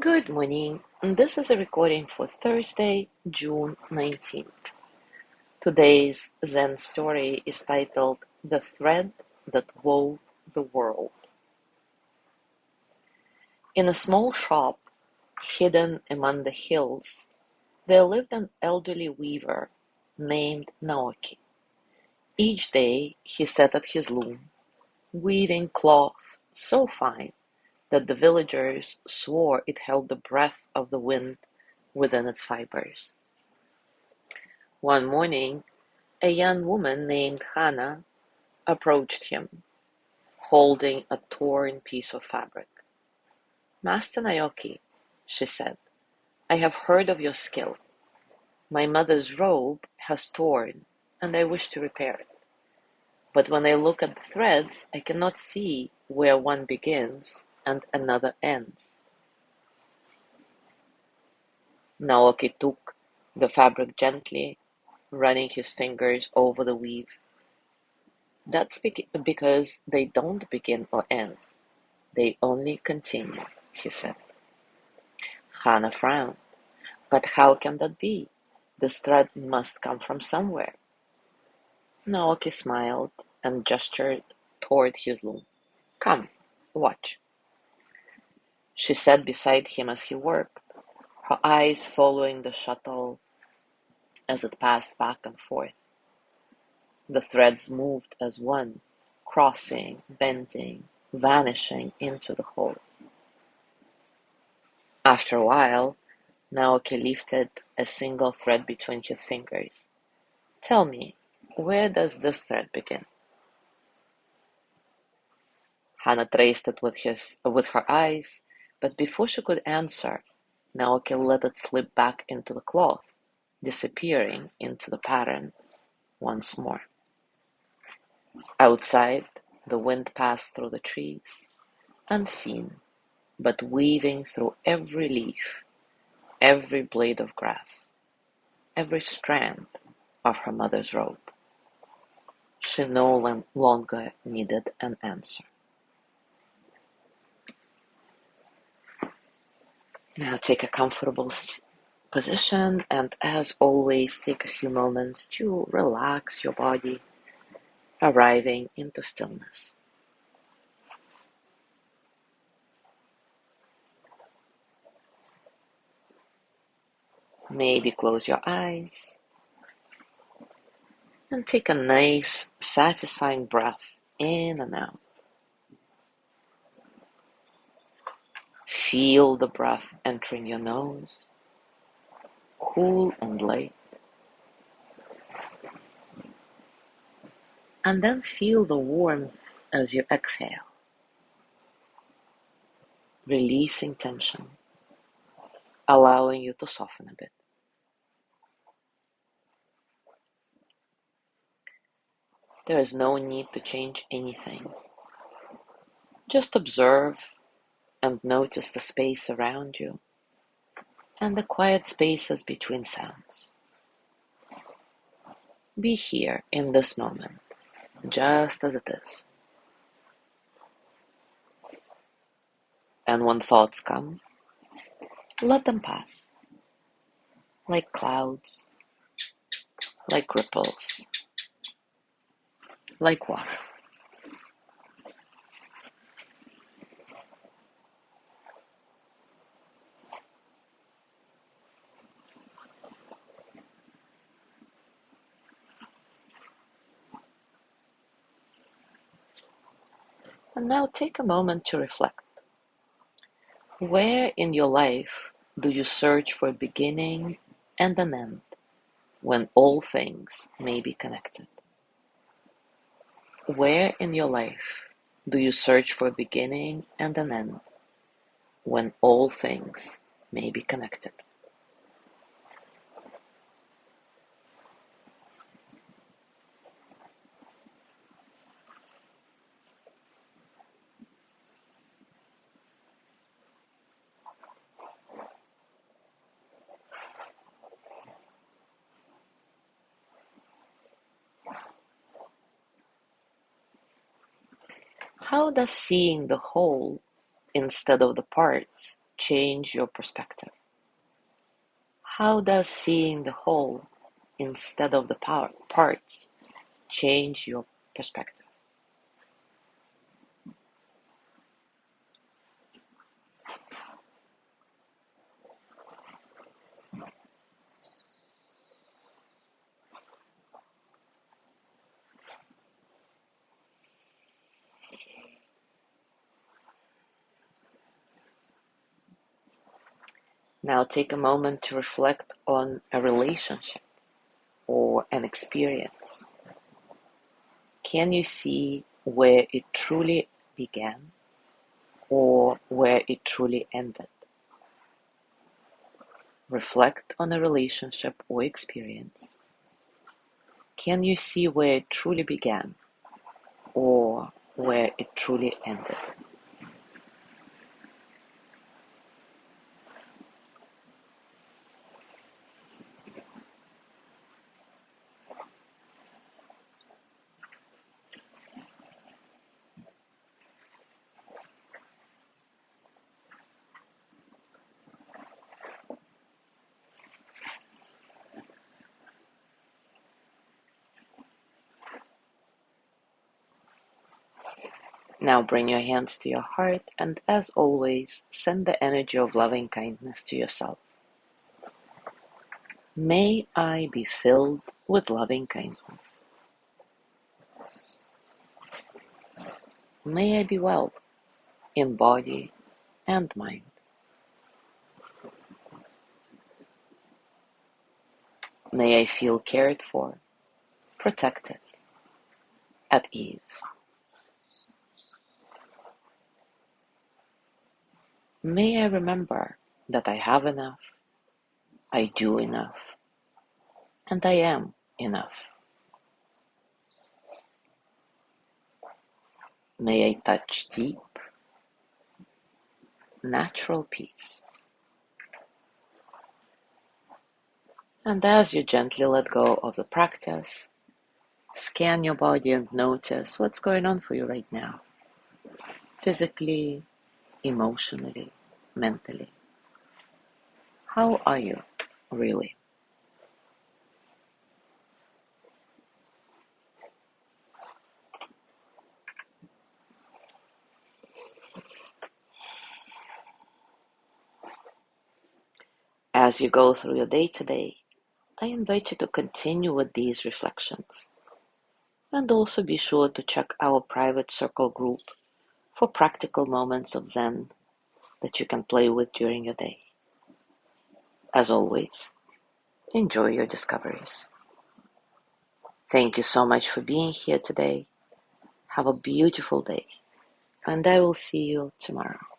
Good morning. This is a recording for Thursday, June 19th. Today's Zen story is titled The Thread That Wove the World. In a small shop hidden among the hills, there lived an elderly weaver named Naoki. Each day he sat at his loom, weaving cloth so fine that the villagers swore it held the breath of the wind within its fibers. One morning, a young woman named Hana approached him, holding a torn piece of fabric. "Master Naoki," she said, "I have heard of your skill. My mother's robe has torn, and I wish to repair it. But when I look at the threads, I cannot see where one begins and another ends." Naoki took the fabric gently, running his fingers over the weave. "That's because they don't begin or end. They only continue," he said. Hannah frowned. "But how can that be? This thread must come from somewhere." Naoki smiled and gestured toward his loom. "Come, watch." She sat beside him as he worked, her eyes following the shuttle as it passed back and forth. The threads moved as one, crossing, bending, vanishing into the hole. After a while, Naoki lifted a single thread between his fingers. "Tell me, where does this thread begin?" Hannah traced it with her eyes, but before she could answer, Naoki let it slip back into the cloth, disappearing into the pattern once more. Outside, the wind passed through the trees, unseen, but weaving through every leaf, every blade of grass, every strand of her mother's robe. She no longer needed an answer. Now take a comfortable position, and as always, take a few moments to relax your body, arriving into stillness. Maybe close your eyes and take a nice, satisfying breath in and out. Feel the breath entering your nose, cool and light, and then feel the warmth as you exhale, releasing tension, allowing you to soften a bit. There is no need to change anything. Just observe and notice the space around you and the quiet spaces between sounds. Be here in this moment, just as it is. And when thoughts come, let them pass, like clouds, like ripples, like water. And now take a moment to reflect. Where in your life do you search for a beginning and an end when all things may be connected? Where in your life do you search for a beginning and an end when all things may be connected? How does seeing the whole instead of the parts change your perspective? How does seeing the whole instead of the parts change your perspective? Now take a moment to reflect on a relationship or an experience. Can you see where it truly began or where it truly ended? Reflect on a relationship or experience. Can you see where it truly began or where it truly ended? Now bring your hands to your heart and, as always, send the energy of loving kindness to yourself. May I be filled with loving kindness. May I be well in body and mind. May I feel cared for, protected, at ease. May I remember that I have enough, I do enough, and I am enough. May I touch deep, natural peace. And as you gently let go of the practice, scan your body and notice what's going on for you right now. Physically, emotionally, mentally. How are you, really? As you go through your day today, I invite you to continue with these reflections. And also be sure to check our private circle group for practical moments of Zen that you can play with during your day. As always, enjoy your discoveries. Thank you so much for being here today. Have a beautiful day, and I will see you tomorrow.